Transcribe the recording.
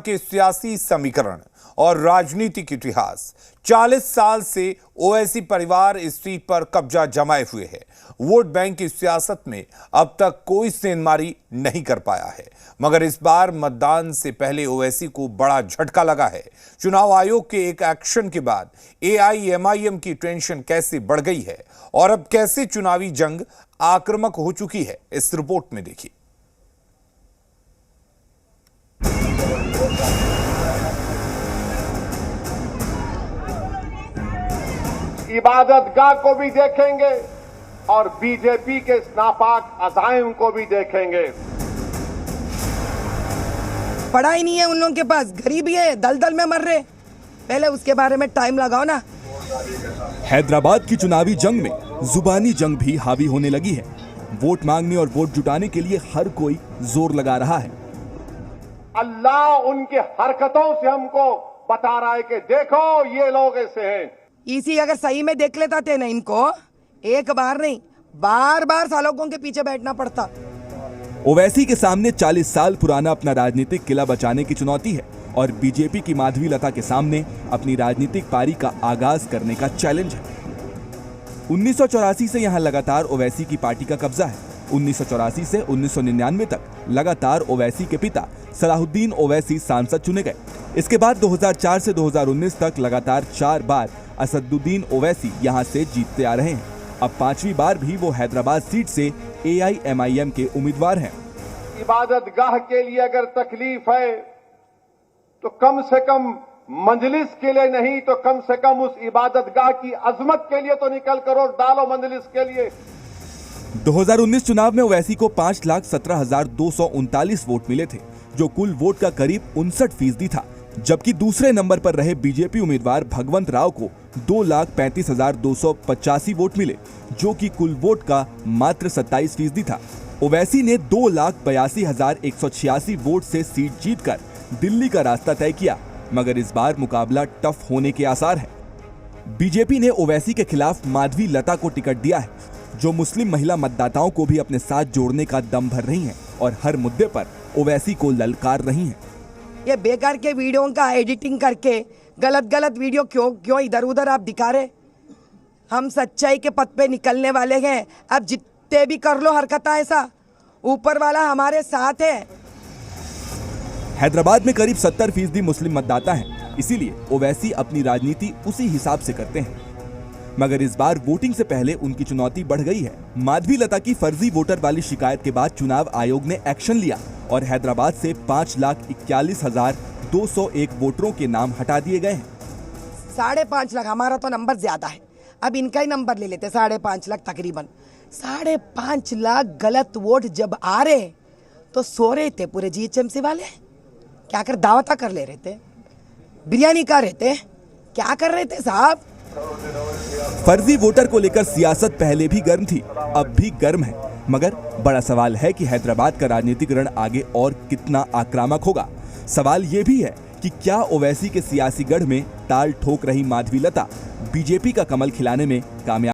के सियासी समीकरण और राजनीतिक इतिहास। 40 साल से ओवैसी परिवार इस सीट पर कब्जा जमाए हुए है। वोट बैंक की सियासत में अब तक कोई सेंधमारी नहीं कर पाया है, मगर इस बार मतदान से पहले ओवैसी को बड़ा झटका लगा है। चुनाव आयोग के एक एक्शन के बाद एआईएमआईएम की टेंशन कैसे बढ़ गई है और अब कैसे चुनावी जंग आक्रामक हो चुकी है, इस रिपोर्ट में देखिए। इबादतगाह को भी देखेंगे और बीजेपी के नापाक अज़ाइम को भी देखेंगे। पढ़ा ही नहीं है उन लोगों के पास, गरीबी है, दलदल में मर रहे। पहले उसके बारे में टाइम लगाओ ना। हैदराबाद की चुनावी जंग में जुबानी जंग भी हावी होने लगी है। वोट मांगने और वोट जुटाने के लिए हर कोई जोर लगा रहा है। अल्लाह उनकी हरकतों से हमको बता रहा है कि देखो ये लोग ऐसे हैं। इसी अगर सही में देख लेता थे ना, इनको एक बार नहीं बार बार सालों के पीछे बैठना पड़ता। ओवैसी के सामने 40 साल पुराना अपना राजनीतिक किला बचाने की चुनौती है और बीजेपी की माधवी लता के सामने अपनी राजनीतिक पारी का आगाज करने का चैलेंज है। 1984 से यहां लगातार ओवैसी की पार्टी का कब्जा है। 1984 से 1999 तक लगातार ओवैसी के पिता सलाहुद्दीन ओवैसी सांसद चुने गए। इसके बाद 2004 से 2019 तक लगातार 4 बार असदुद्दीन ओवैसी यहां से जीतते आ रहे हैं। अब 5वीं बार भी वो हैदराबाद सीट से एआईएमआईएम के उम्मीदवार हैं। इबादतगाह के लिए अगर तकलीफ है तो कम से कम मंजलिस के लिए नहीं तो कम से कम उस इबादतगाह की अजमत के लिए तो निकल कर वोट डालो मंजलिस के लिए। 2019 चुनाव में ओवैसी को 5,17,239 वोट मिले थे, जो कुल वोट का करीब 59% था, जबकि दूसरे नंबर पर रहे बीजेपी उम्मीदवार भगवंत राव को 2,35,285 वोट मिले, जो कि कुल वोट का मात्र 27% था। ओवैसी ने 2,82,186 वोट से सीट जीतकर दिल्ली का रास्ता तय किया, मगर इस बार मुकाबला टफ होने के आसार है। बीजेपी ने ओवैसी के खिलाफ माधवी लता को टिकट दिया है, जो मुस्लिम महिला मतदाताओं को भी अपने साथ जोड़ने का दम भर रही हैं और हर मुद्दे पर ओवैसी को ललकार रही हैं। ये बेकार के वीडियो का एडिटिंग करके गलत वीडियो क्यों इधर उधर आप दिखा रहे? हम सच्चाई के पथ पे निकलने वाले हैं। अब जितने भी कर लो हरकत ऐसा, ऊपर वाला हमारे साथ है। हैदराबाद में करीब 70% मुस्लिम मतदाता हैं, इसीलिए ओवैसी अपनी राजनीति उसी हिसाब से करते हैं। मगर इस बार वोटिंग से पहले उनकी चुनौती बढ़ गई है। माधवी लता की फर्जी वोटर वाली शिकायत के बाद चुनाव आयोग ने एक्शन लिया और हैदराबाद से 5,41,201 वोटरों के नाम हटा दिए गए हैं। 5.5 लाख, हमारा तो नंबर ज्यादा है, अब इनका ही नंबर ले लेते। 5.5 लाख तकरीबन 5.5 लाख गलत वोट जब आ रहे तो सो रहे थे पूरे जीएचएमसी वाले। क्या कर दावता कर ले रहे थे, बिरयानी खा रहे थे, क्या कर रहे थे साहब? फर्जी वोटर को लेकर सियासत पहले भी गर्म थी, अब भी गर्म है, मगर बड़ा सवाल है कि हैदराबाद का राजनीतिक रण आगे और कितना आक्रामक होगा। सवाल ये भी है कि क्या ओवैसी के सियासी गढ़ में ताल ठोक रही माधवी लता बीजेपी का कमल खिलाने में कामयाब